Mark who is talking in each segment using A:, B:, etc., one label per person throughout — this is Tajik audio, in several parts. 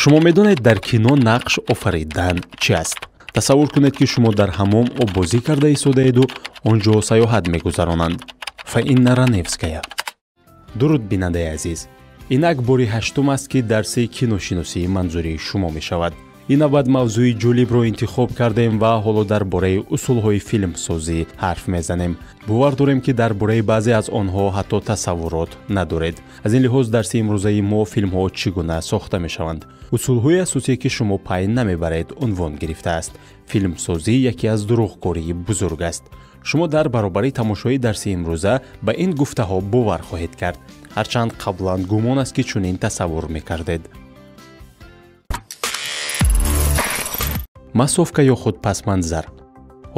A: шумо медонед дар кино нақш офаридан чӣ аст? тасаввур кунед ки шумо дар ҳаммом оббозӣ карда истодаеду он ҷо саёҳат мегузаронанд. Фаинна Раневская. дуруд бинандаи азиз, инак бори ҳаштум аст ки дарси киношиносии манзурии шумо мешавад. ин навбат мавзӯи ҷолибро интихоб кардем ва ҳоло дар бораи усулҳои филмсозӣ ҳарф мезанем. бовар дорем ки дар бораи баъзе аз онҳо ҳатто тасаввурот надоред. аз ин лиҳоз дарси имрӯзаи мо филмҳо чӣ гуна сохта мешаванд, усулҳои асосие ки шумо пай намебаред унвон гирифтааст. филмсозӣ яке аз дурӯғгории бузург аст. шумо дар баробари тамошои дарси имрӯза ба ин гуфтаҳо бовар хоҳед кард, ҳарчанд қаблан гумон аст ки чунин тасаввур мекардед. масовка ё худ пасманзар.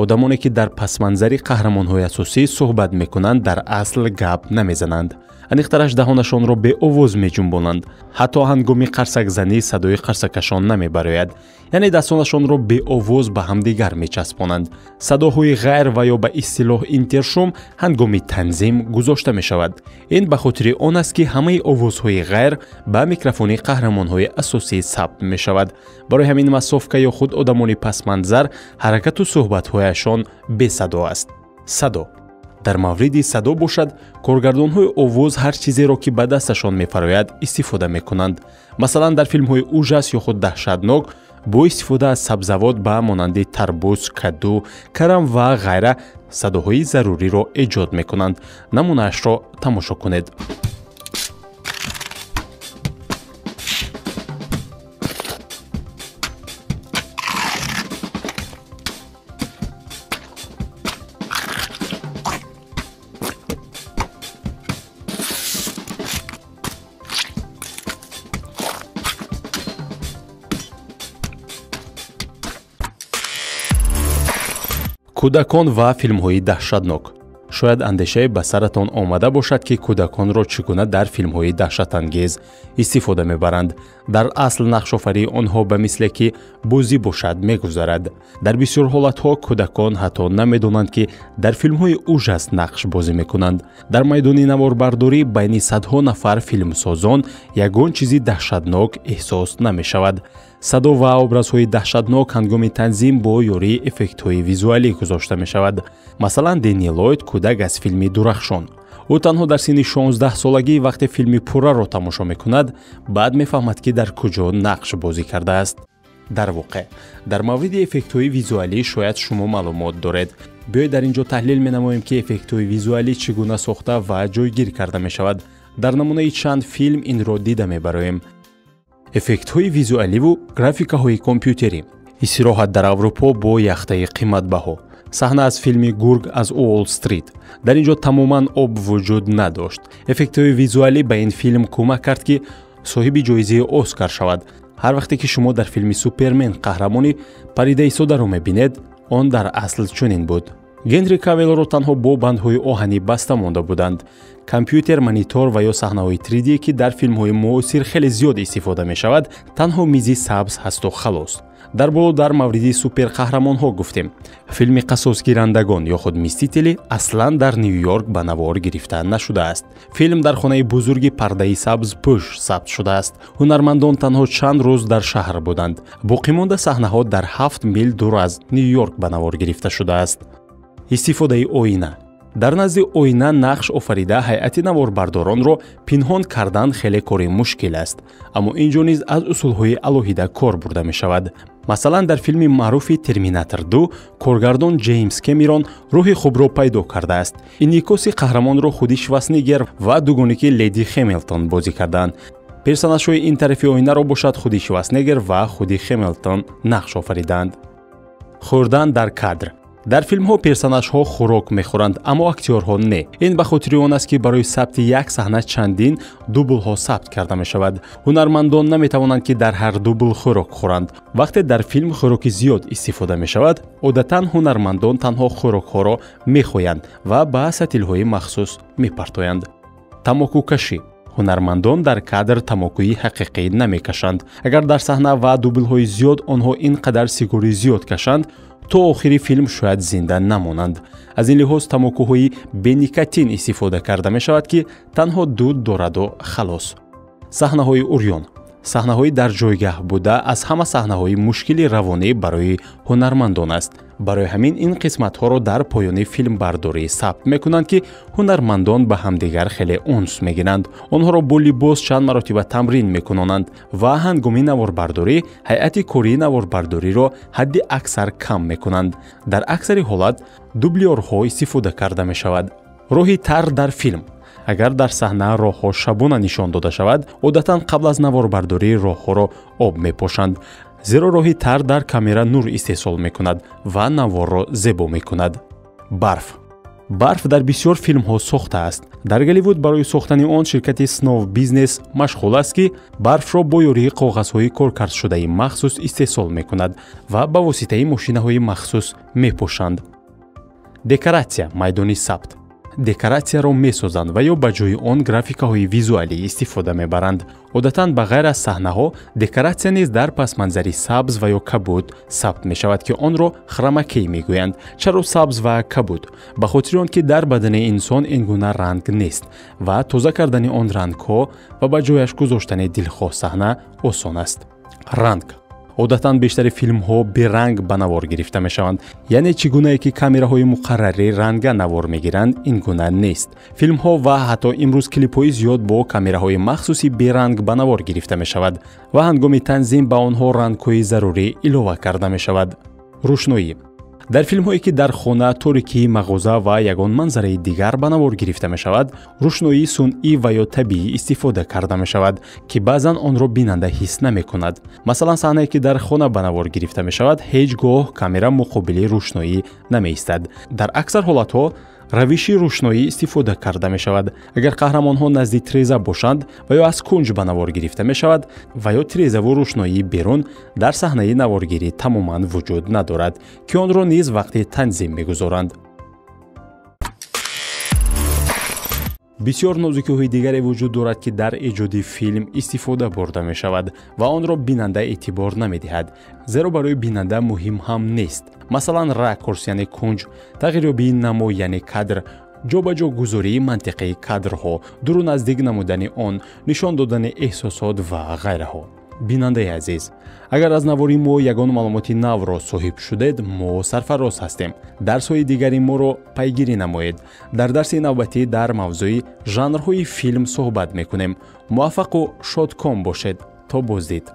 A: одамоне ки дар пасманзари қаҳрамонҳои асосӣ суҳбат мекунанд, дар асл гап намезананд. аниқтараш даҳонашонро беовоз меҷунбонанд. ҳатто ҳангоми қарсакзанӣ садои қарсакашон намебарояд, яъне дастонашонро беовоз ба ҳамдигар мечаспонанд. садоҳои ғайр ва ё ба истилоҳ интершум ҳангоми танзим гузошта мешавад. ин ба хотири он аст ки ҳамаи овозҳои ғайр ба микрофони қаҳрамонҳои асосӣ сабт мешавад. барои ҳамин масовка ё худ одамони пасманзар ҳаракату суҳбатҳояшон бесадо аст. садо дар мавриди садо бошад, коргардонҳои овоз ҳар чизеро ки ба дасташон мефарояд истифода мекунанд. масалан дар филмҳои ужас ё худ даҳшатнок бо истифода аз сабзавот ба монанди тарбуз, каду, карам ва ғайра садоҳои заруриро эҷод мекунанд. намунаашро тамошо кунед. кӯдакон ва филмҳои даҳшатнок. шояд андешае ба саратон омада бошад ки кӯдаконро чӣ гуна дар филмҳои даҳшатангез истифода мебаранд. дар асл нақшофарии онҳо ба мисле ки бозӣ бошад мегузарад. дар бисёр ҳолатҳо кӯдакон ҳатто намедонанд ки дар филмҳои ужас нақш бозӣ мекунанд. дар майдони наворбардорӣ байни садҳо нафар филмсозон ягон чизи даҳшатнок эҳсос намешавад. садо ва образҳои даҳшатнок ҳангоми танзим бо ёрии эффектҳои визуалӣ гузошта мешавад. масалан Дени Ллойд, кӯдак аз филми Дурахшон. ӯ танҳо дар синни 16 солагӣ вақте филми Пурраро тамошо мекунад, баъд мефаҳмад ки дар куҷо нақш бозӣ кардааст. дар воқеъ дар мавриди эффектҳои визуалӣ шояд шумо маълумот доред. биёед дар ин ҷо таҳлил менамоем ки эффектҳои визуалӣ чӣ гуна сохта ва ҷойгир карда мешавад. дар намунаи чанд филм инро дида мебароем. эффектҳои визуаливу графикаҳои компютерӣ. истироҳат дар Аврупо бо яхтаи қиматбаҳо. саҳна аз филми Гург аз Уолл-стрит. дар ин ҷо тамоман об вуҷуд надошт. эффектҳои визуалӣ ба ин филм кӯмак кард ки соҳиби ҷоизаи Оскар шавад. ҳар вақте ки шумо дар филми Супермен қаҳрамони паридаи содаро мебинед, он дар асл чунин буд. Генри Кавеллро танҳо бо бандҳои оҳанӣ баста монда буданд. компютер, монитор ва ё саҳнаҳои 3D ки дар филмҳои муосир хеле зиёд истифода мешавад, танҳо мизи сабз ҳасту халос. дар боло дар мавриди суперқаҳрамонҳо гуфтем. филми қасосгирандагон ё худ Мистители аслан дар Нью-Йорк ба навор гирифта нашудааст. филм дар хонаи бузурги пардаи сабз пӯш сабт шудааст. ҳунармандон танҳо чанд рӯз дар шаҳр буданд. боқимонда саҳнаҳо дар 7 мил дур аз Нью-Йорк ба навор гирифта шудааст. истифодаи оина. дар назди оина нақш офарида ҳайати наворбардоронро пинҳон кардан хеле кори мушкил аст, аммо ин ҷо низ аз усулҳои алоҳида кор бурда мешавад. масалан дар филми маъруфи Терминатор 2 коргардон Ҷеймс Кэмерон рӯҳи хубро пайдо кардааст. инъикоси қаҳрамонро худи Шварценеггер ва дугоники Леди Хэмилтон бозӣ карданд. персонажҳои ин тарафи оинаро бошад худи Шварценеггер ва худи Хэмилтон нақш офариданд. хӯрдан дар кадр. дар филмҳо персонажҳо хӯрок мехӯранд, аммо актёрҳо не. ин ба хотири он аст ки барои сабти як саҳна чандин дублҳо сабт карда мешавад. ҳунармандон наметавонанд ки дар ҳар дубл хӯрок хӯранд. вақте дар филм хӯроки зиёд истифода мешавад, одатан ҳунармандон танҳо хӯрокҳоро мехӯянд ва ба сатилҳои махсус мепартоянд. тамокукашӣ. ҳунармандон дар кадр тамокӯи ҳақиқӣ намекашанд. агар дар саҳна ва дублҳои зиёд онҳо ин қадар сигори зиёд кашанд, то охири филм шояд зинда намонанд. аз ин лиҳоз тамокӯҳои беникотин истифода карда мешавад ки танҳо дуд дораду халос. саҳнаҳои урён. саҳнаҳои дар ҷойгаҳ буда аз ҳама саҳнаҳои мушкили равонӣ барои ҳунармандон аст. барои ҳамин ин қисматҳоро дар поёни филмбардорӣ сабт мекунанд ки ҳунармандон ба ҳамдигар хеле унс мегиранд. онҳоро бо либос чанд маротиба тамрин мекунонанд ва ҳангоми наворбардорӣ ҳайати кории наворбардориро ҳадди аксар кам мекунанд. дар аксари ҳолат дублёрҳо истифода карда мешавад. роҳи тар дар филм. агар дар саҳна роҳҳо шабона нишон дода шавад, одатан қабл аз наворбардорӣ роҳҳоро об мепошанд, зеро роҳи тар дар камера нур истеҳсол мекунад ва наворро зебо мекунад. барф дар бисёр филмҳо сохта аст. дар Голливуд барои сохтани он ширкати Snow Business машғул аст ки барфро бо ёрии коғазҳои коркардшудаи махсус истеҳсол мекунад ва ба воситаи мошинаҳои махсус мепошанд. декоратсия майдони сабт. декоратсияро месозанд ва ё ба ҷои он графикаҳои визуалӣ истифода мебаранд. одатан ба ғайр аз саҳнаҳо, декоратсия низ дар пасманзари сабз ва ё кабуд сабт мешавад ки онро хромакей мегӯянд. чаро сабз ва кабуд? ба хотири он ки дар бадани инсон ин гуна ранг нест ва тоза кардани он рангҳо ва ба ҷояш гузоштани дилхоҳ саҳна осон аст. ранг одатан бештари филмҳо беранг ба навор гирифта мешаванд. яъне чӣ гунае ки камераҳои муқаррарӣ ранга навор мегиранд, ин гуна нест. филмҳо ва ҳатто имрӯз клипҳои зиёд бо камераҳои махсуси беранг ба навор гирифта мешавад ва ҳангоми танзим ба онҳо рангҳои зарурӣ илова карда мешавад. рӯшноӣ дар филмҳое ки дар хона, торикии мағоза ва ягон манзараи дигар ба навор гирифта мешавад, рӯшноии сунъӣ ва ё табиӣ истифода карда мешавад ки баъзан онро бинанда ҳис намекунад. масалан, саҳнае ки дар хона ба навор гирифта мешавад, ҳеҷ гоҳ камера муқобили рӯшноӣ намеистад. дар аксар ҳолатҳо равиши рӯшноӣ истифода карда мешавад. агар қаҳрамонҳо назди тиреза бошанд ва ё аз кунҷ ба навор гирифта мешавад ва ё тирезаву рӯшноии берун дар саҳнаи наворгирӣ тамоман вуҷуд надорад ки онро низ вақти танзим мегузоранд. бисёр нозукиҳои дигаре вуҷуд дорад ки дар эҷоди филм истифода бурда мешавад ва онро бинанда эътибор намедиҳад, зеро барои бинанда муҳим ҳам нест. масалан, ракурс яъне кунҷ, тағйирёбии намо яъне кадр, ҷобаҷо гузории мантиқии кадрҳо, дуру наздик намудани он, нишон додани эҳсосот ва ғайраҳо. бинандаи азиз, агар аз навори мо ягон маълумоти навро соҳиб шудед, мо сарфароз ҳастем. дарсҳои дигари моро пайгирӣ намоед. дар дарси навбатӣ дар мавзӯи жанрҳои филм суҳбат мекунем. муваффақу шодком бошед. то боздид.